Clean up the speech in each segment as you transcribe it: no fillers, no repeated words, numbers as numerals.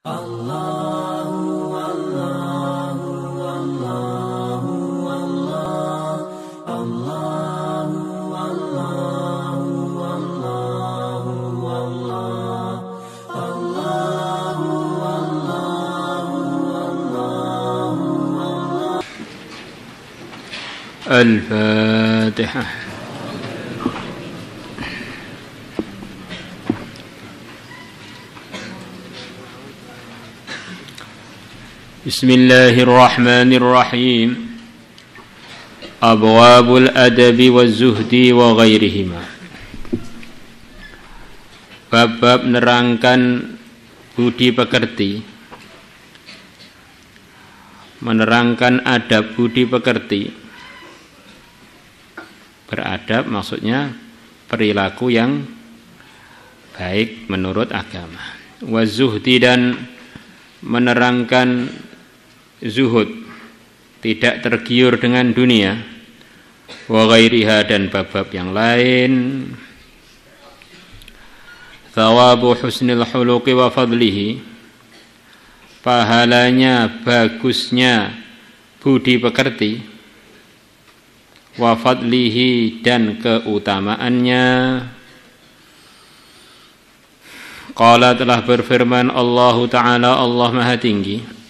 Allahu Allahu Allahu Allah Allahu Allahu Allahu Allah Allahu Allahu Allah Al-Fatihah. Bismillahirrahmanirrahim. Abwabul adabi waz-zuhdi wa ghairihima. Bab menerangkan budi pekerti, menerangkan adab budi pekerti. Beradab maksudnya perilaku yang baik menurut agama. Waz-zuhdi dan menerangkan zuhud, tidak tergiur dengan dunia, wa ghairiha dan bab-bab yang lain. Thawabu husnil huluqi wa fadlihi, pahalanya bagusnya budi pekerti, wa fadlihi dan keutamaannya. Qala telah berfirman Allah Ta'ala, Allah Maha Tinggi,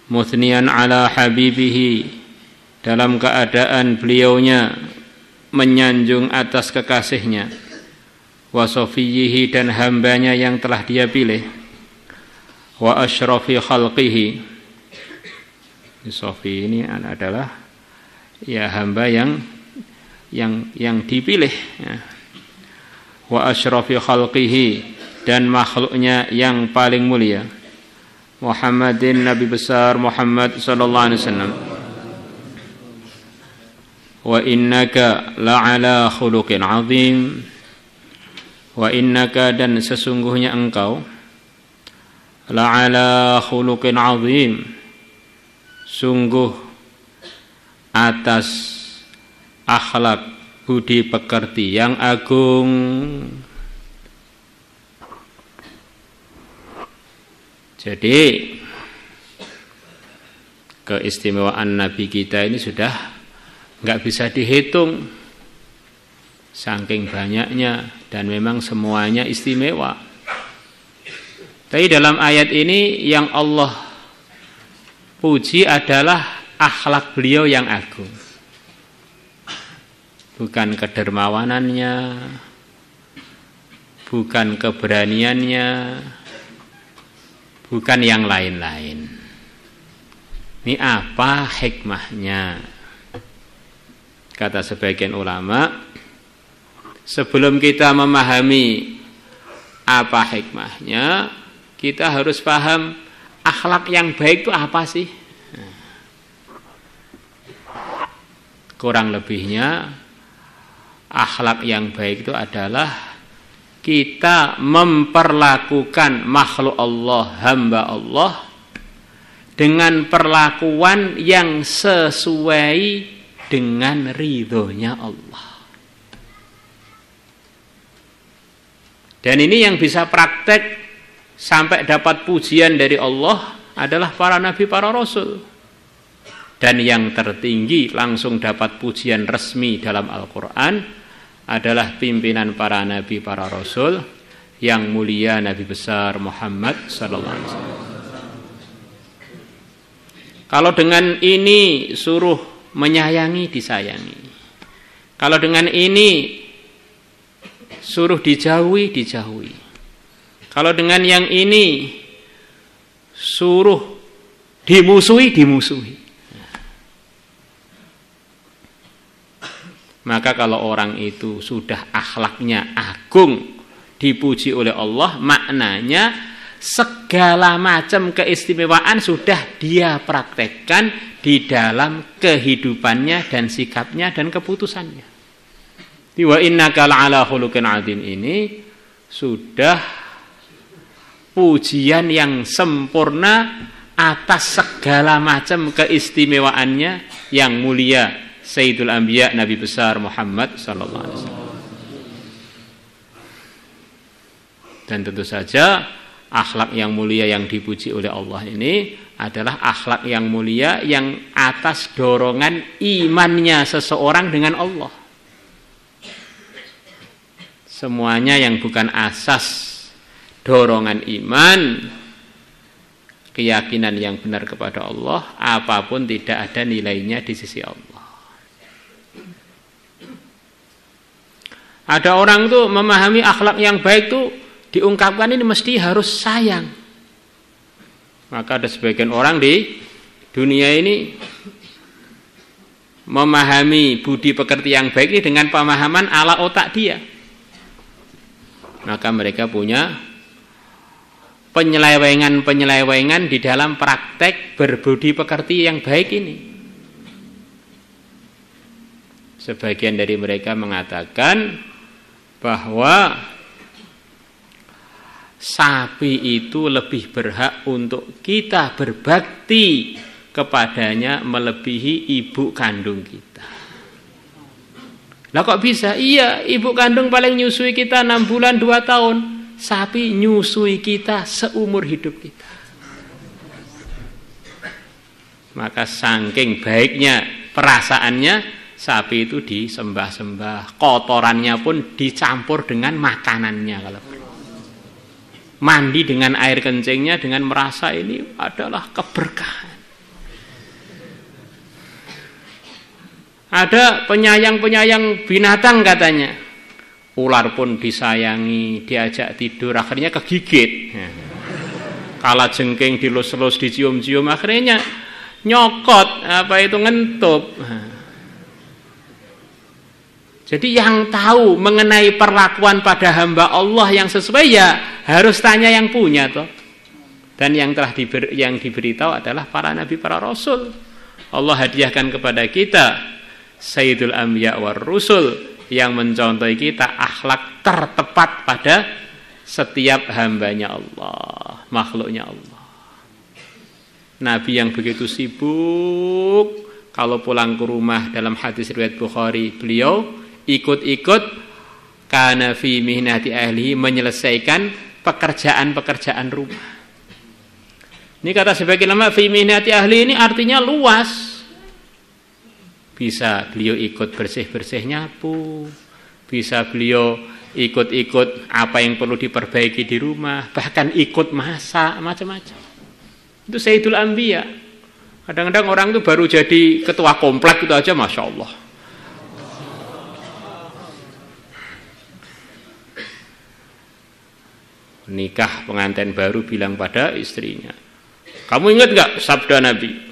muthniyan ala habibihi, dalam keadaan beliaunya menyanjung atas kekasihnya, wa sofiyyihi dan hambanya yang telah dia pilih, wa ashrafi khalqihi, sofi ini adalah ya hamba yang dipilih ya. Wa ashrafi khalqihi dan makhluknya yang paling mulia, Muhammadin, Nabi besar Muhammad sallallahu alaihi wasallam. Wa innaka la'ala khuluqin azim, wa innaka dan sesungguhnya engkau, la'ala khuluqin azim, sungguh atas akhlak budi pekerti yang agung. Jadi keistimewaan Nabi kita ini sudah nggak bisa dihitung, saking banyaknya, dan memang semuanya istimewa. Tapi dalam ayat ini yang Allah puji adalah akhlak beliau yang agung, bukan kedermawanannya, bukan keberaniannya, bukan yang lain-lain. Ini apa hikmahnya? Kata sebagian ulama, sebelum kita memahami apa hikmahnya, kita harus paham akhlak yang baik itu apa sih? Kurang lebihnya, akhlak yang baik itu adalah kita memperlakukan makhluk Allah, hamba Allah, dengan perlakuan yang sesuai dengan ridhonya Allah. Dan ini yang bisa praktek sampai dapat pujian dari Allah adalah para nabi, para rasul. Dan yang tertinggi langsung dapat pujian resmi dalam Al-Quran adalah pimpinan para nabi, para rasul, yang mulia Nabi besar Muhammad sallallahu alaihi wasallam. Kalau dengan ini suruh menyayangi, disayangi. Kalau dengan ini suruh dijauhi, dijauhi. Kalau dengan yang ini suruh dimusuhi, dimusuhi. Maka kalau orang itu sudah akhlaknya agung, dipuji oleh Allah, maknanya segala macam keistimewaan sudah dia praktekkan di dalam kehidupannya dan sikapnya dan keputusannya. Wa innaka la'ala khuluqin azim ini sudah pujian yang sempurna atas segala macam keistimewaannya yang mulia, Sayyidul Anbiya, Nabi besar Muhammad sallallahu alaihi wasallam. Dan tentu saja akhlak yang mulia yang dipuji oleh Allah ini adalah akhlak yang mulia yang atas dorongan imannya seseorang dengan Allah. Semuanya yang bukan asas dorongan iman, keyakinan yang benar kepada Allah, apapun tidak ada nilainya di sisi Allah. Ada orang tuh memahami akhlak yang baik tuh diungkapkan ini mesti harus sayang. Maka ada sebagian orang di dunia ini memahami budi pekerti yang baik ini dengan pemahaman ala otak dia. Maka mereka punya penyelewengan di dalam praktek berbudi pekerti yang baik ini. Sebagian dari mereka mengatakan bahwa sapi itu lebih berhak untuk kita berbakti kepadanya melebihi ibu kandung kita. Lah kok bisa? Iya, ibu kandung paling nyusui kita 6 bulan 2 tahun. Sapi nyusui kita seumur hidup kita. Maka saking baiknya perasaannya, sapi itu disembah-sembah. Kotorannya pun dicampur dengan makanannya kalau mandi dengan air kencingnya dengan merasa ini adalah keberkahan. Ada penyayang-penyayang binatang katanya. Ular pun disayangi, diajak tidur, akhirnya kegigit. Kala jengking dilus-lus, dicium-cium, akhirnya nyokot, ngentup. Jadi yang tahu mengenai perlakuan pada hamba Allah yang sesuai ya harus tanya yang punya toh. Dan yang telah diberitahu adalah para nabi, para rasul. Allah hadiahkan kepada kita Sayyidul Anbiya war Rusul yang mencontohi kita akhlak tertepat pada setiap hambanya Allah, makhluknya Allah. Nabi yang begitu sibuk, kalau pulang ke rumah dalam hadis riwayat Bukhari, beliau ikut-ikut kana fi mihnati ahli, menyelesaikan pekerjaan-pekerjaan rumah. Ini kata sebagian ulama fi mihnati ahli ini artinya luas. Bisa beliau ikut bersih-bersih nyapu, bisa beliau ikut-ikut apa yang perlu diperbaiki di rumah, bahkan ikut masak, macam-macam. Itu Sayyidul Anbiya. Kadang-kadang orang itu baru jadi ketua komplek itu aja Masya Allah. Nikah pengantin baru bilang pada istrinya, kamu ingat gak sabda Nabi?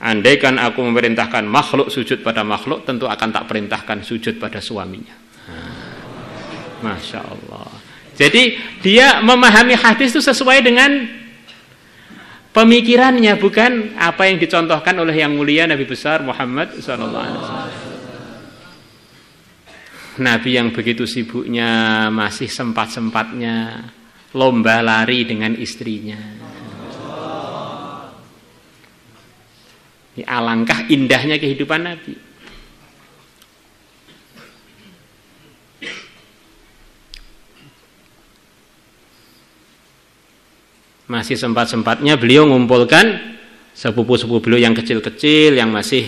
Andaikan aku memerintahkan makhluk sujud pada makhluk, tentu akan tak perintahkan sujud pada suaminya. Masya Allah. Jadi dia memahami hadis itu sesuai dengan pemikirannya, bukan apa yang dicontohkan oleh yang mulia Nabi besar Muhammad SAW. Nabi yang begitu sibuknya masih sempat-sempatnya lomba lari dengan istrinya. Ini alangkah indahnya kehidupan Nabi. Masih sempat-sempatnya beliau mengumpulkan sepupu-sepupu beliau yang kecil-kecil, yang masih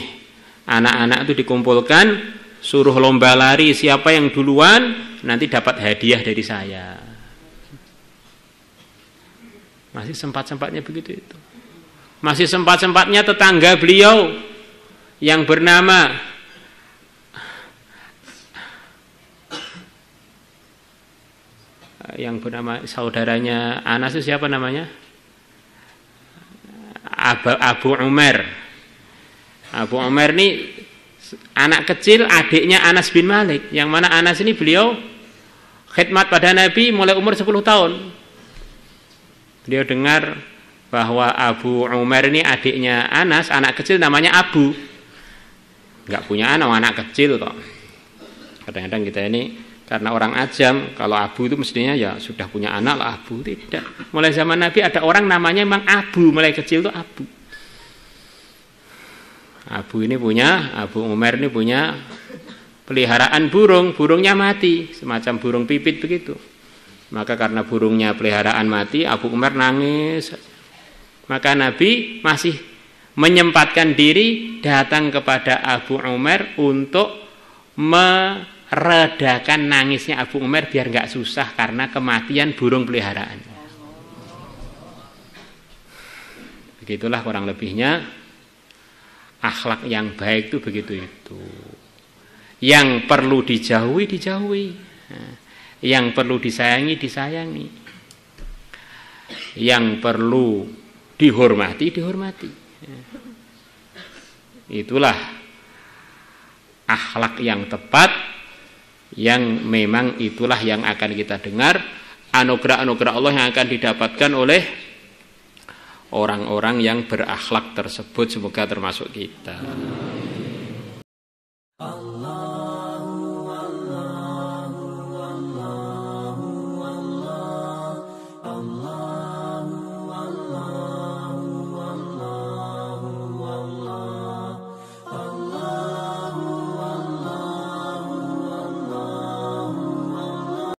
anak-anak itu dikumpulkan, suruh lomba lari, siapa yang duluan nanti dapat hadiah dari saya. Masih sempat-sempatnya begitu itu. Masih sempat-sempatnya tetangga beliau yang bernama saudaranya Anas itu siapa namanya? Abu Umar. Abu Umar ini anak kecil adiknya Anas bin Malik, yang mana Anas ini beliau khidmat pada Nabi mulai umur 10 tahun. Beliau dengar bahwa Abu Umar ini adiknya Anas, anak kecil namanya Abu. Enggak punya anak kecil kok. Kadang-kadang kita ini karena orang ajam, kalau Abu itu mestinya ya sudah punya anak lah. Abu tidak. Mulai zaman Nabi ada orang namanya memang Abu, mulai kecil itu Abu. Abu Umar ini punya peliharaan burung, burungnya mati, semacam burung pipit begitu. Maka karena burungnya peliharaan mati, Abu Umar nangis. Maka Nabi masih menyempatkan diri datang kepada Abu Umar untuk meredakan nangisnya Abu Umar biar nggak susah karena kematian burung peliharaan. Begitulah kurang lebihnya akhlak yang baik itu begitu itu. Yang perlu dijauhi dijauhi. Yang perlu disayangi disayangi. Yang perlu dihormati dihormati. Itulah akhlak yang tepat, yang memang itulah yang akan kita dengar, anugerah-anugerah Allah yang akan didapatkan oleh orang-orang yang berakhlak tersebut. Semoga termasuk kita.